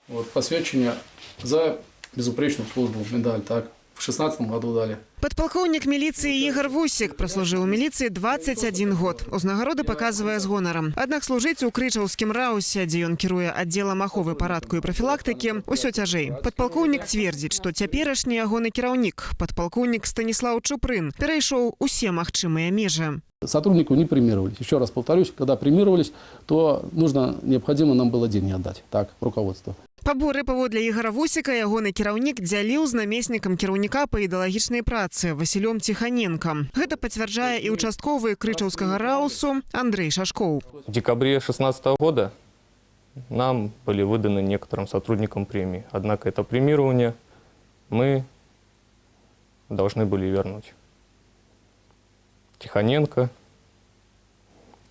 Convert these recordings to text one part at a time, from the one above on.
Вот, посвящение за безупречную службу, медаль, так, в 2016 году дали. Подполковник милиции Игорь Вусик прослужил у милиции 21 год. Узнагароды показывая с гонором. Однак служить у Крычаўскім раусе, где он кіруе отделом аховы, парадку и профилактики, усё тяжей. Подполковник твердит, что цяперашні ягоны кіраўнік, подполковник Станислав Чупрын, перейшоў усе магчымыя межы. Сотрудников не премировались. Еще раз повторюсь, когда премировались, то необходимо нам было деньги отдать. Так, руководство. Паборы паводле Ігора Вусіка ягоны кіраўнік дзяліў з намеснікам кіраўніка па ідэалагічнай працы Васілём Ціханенкам. Гэта пацвярджае і участковы Крычаўскага раусу Андрей Шашкоў. В декабре 2016 года нам были выданы некоторым сотрудникам премии. Однако это премирование мы должны были вернуть Тихоненко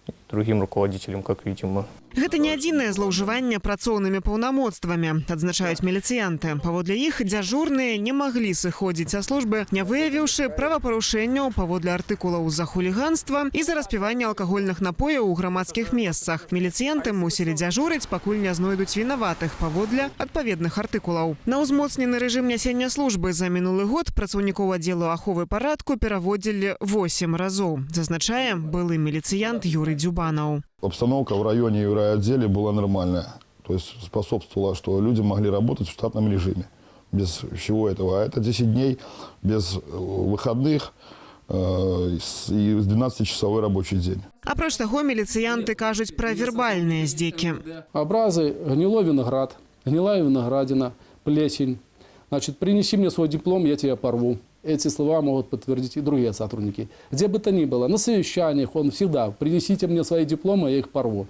и другим руководителям, как видимо. Гэта не адзінае злоўжыванне працоўнымі паўнамоцтвамі, адзначаюць міліцыянты. Паводле іх дзяжурныя не маглі сыходзіць са службы, не выявіўшы правапарушэнняў паводле артыкулаў за хуліганства і за распіванне алкагольных напояў у грамадскіх месцах. Міліцыянты мусілі дзяжурыць, пакуль не знойдуць вінаватых паводле адпаведных артыкулаў. На ўзмоцнены рэжым нясення службы за мінулы год працаўнікоў аддзелу аховы парадку пераводзілі 8 разоў, зазначае былы міліцыянт Юрый Дзюбанаў. Обстановка в районе и в райотделе была нормальная. То есть способствовала, что люди могли работать в штатном режиме. Без всего этого. А это 10 дней без выходных и 12-часовой рабочий день. Апроч таго, міліцыянты кажуць пра вербальныя здзекі. Образы: гнилой виноград, гнилая виноградина, плесень. Значит, принеси мне свой диплом, я тебя порву. Эти слова могут подтвердить и другие сотрудники. Где бы то ни было, на совещаниях он всегда: принесите мне свои дипломы, я их порву.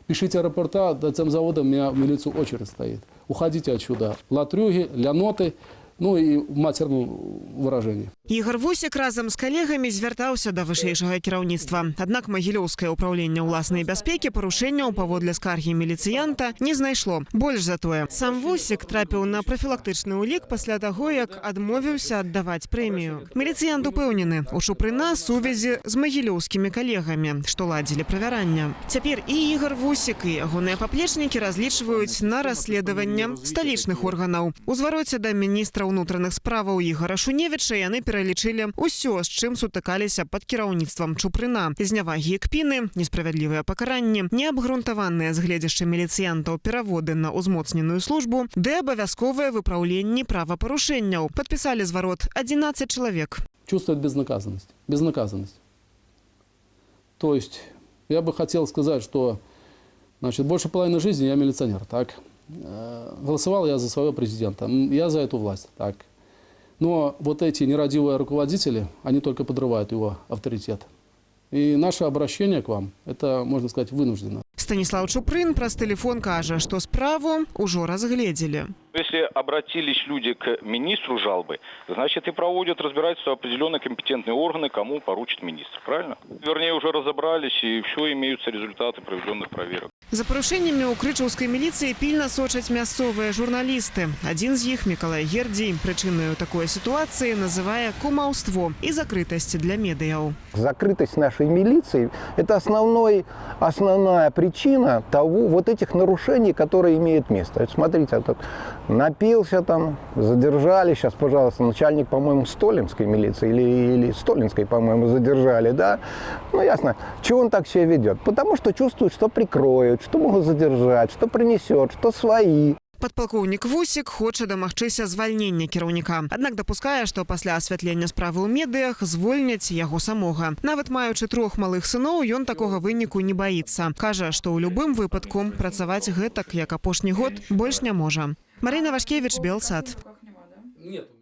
Пишите рапорта, до завода у меня в милицию очередь стоит. Уходите отсюда. Латрюги, ляноты, ну и в матерном выражении. Ігор Вусік разам з калегамі звяртаўся да вышэйшага кіраўніцтва. Аднак Магілёўскае ўпраўленне ўласнай бяспекі парушэнняў паводле скаргі міліцыянта не знайшло. Больш за тое, сам Вусік трапіў на прафілактычны ўлік пасля таго, як адмовіўся аддаваць прэмію. Міліцыянт упэўнены, у Чупрына сувязі з магілёўскімі калегамі, што ладзілі правяранне. Цяпер і Ігор Вусік, і ягоныя паплечнікі разлічваюць на расследаванне сталічных органаў. У звароце да міністра ўнутраных справаў Ігора Шуневіча яны пералічылі ўсё, з чым сутыкаліся пад кіраўніцтвам Чупрына. Знявагі і кпіны, несправядлівыя пакаранні, неабгрунтаваныя з гледзяшча міліцыянтаў пераводы на ўзмоцненую службу, ды абавязковыя выпраўленні правапарушэнняў. Падпісалі зварот 11 чалавек. Чувствует безнаказанность. Безнаказанность. То есть, я бы хотел сказать, что, значит, больше половины жизни я милиционер, так? Голосовал я за своего президента, я за эту власть, так? Но вот эти нерадивые руководители, они только подрывают его авторитет. И наше обращение к вам, это, можно сказать, вынуждено. Станислав Чупрын праз тэлефон кажа, што справу ўжо разгледзелі. Если обратились люди к министру жалобы, значит и проводят разбирательство определенные компетентные органы, кому поручит министр. Правильно? Вернее, уже разобрались, и все, имеются результаты проведенных проверок. За парушэннямі ў крычаўскай міліцыі пільна сочаць мясцовыя журналісты. Адзін з іх, Мікалай Гердзій, прычынаю такой ситуации называе кумаўство и закрытость для медыяў. Закрытость нашей милиции – это основная причина того, вот этих нарушений, которые имеют место. Вот смотрите, этот напился там, задержали, сейчас, пожалуйста, начальник, по-моему, Столинской милиции или Столинской, по-моему, задержали, да? Ну, ясно, чего он так себя ведет? Потому что чувствует, что прикроют, что могут задержать, что принесет, что свои. Падпалкоўнік Вусік хоча дамагчыся звальнення кіраўніка. Аднак дапускае, што пасля асвятлення справы ў медыях звольняць яго самога. Нават маючы 3 малых сыноў, ён такога выніку не баіцца. Кажа, што ў любым выпадку працаваць гэтак, як апошні год, больш не можа. Марина Вашкевич, Белсат.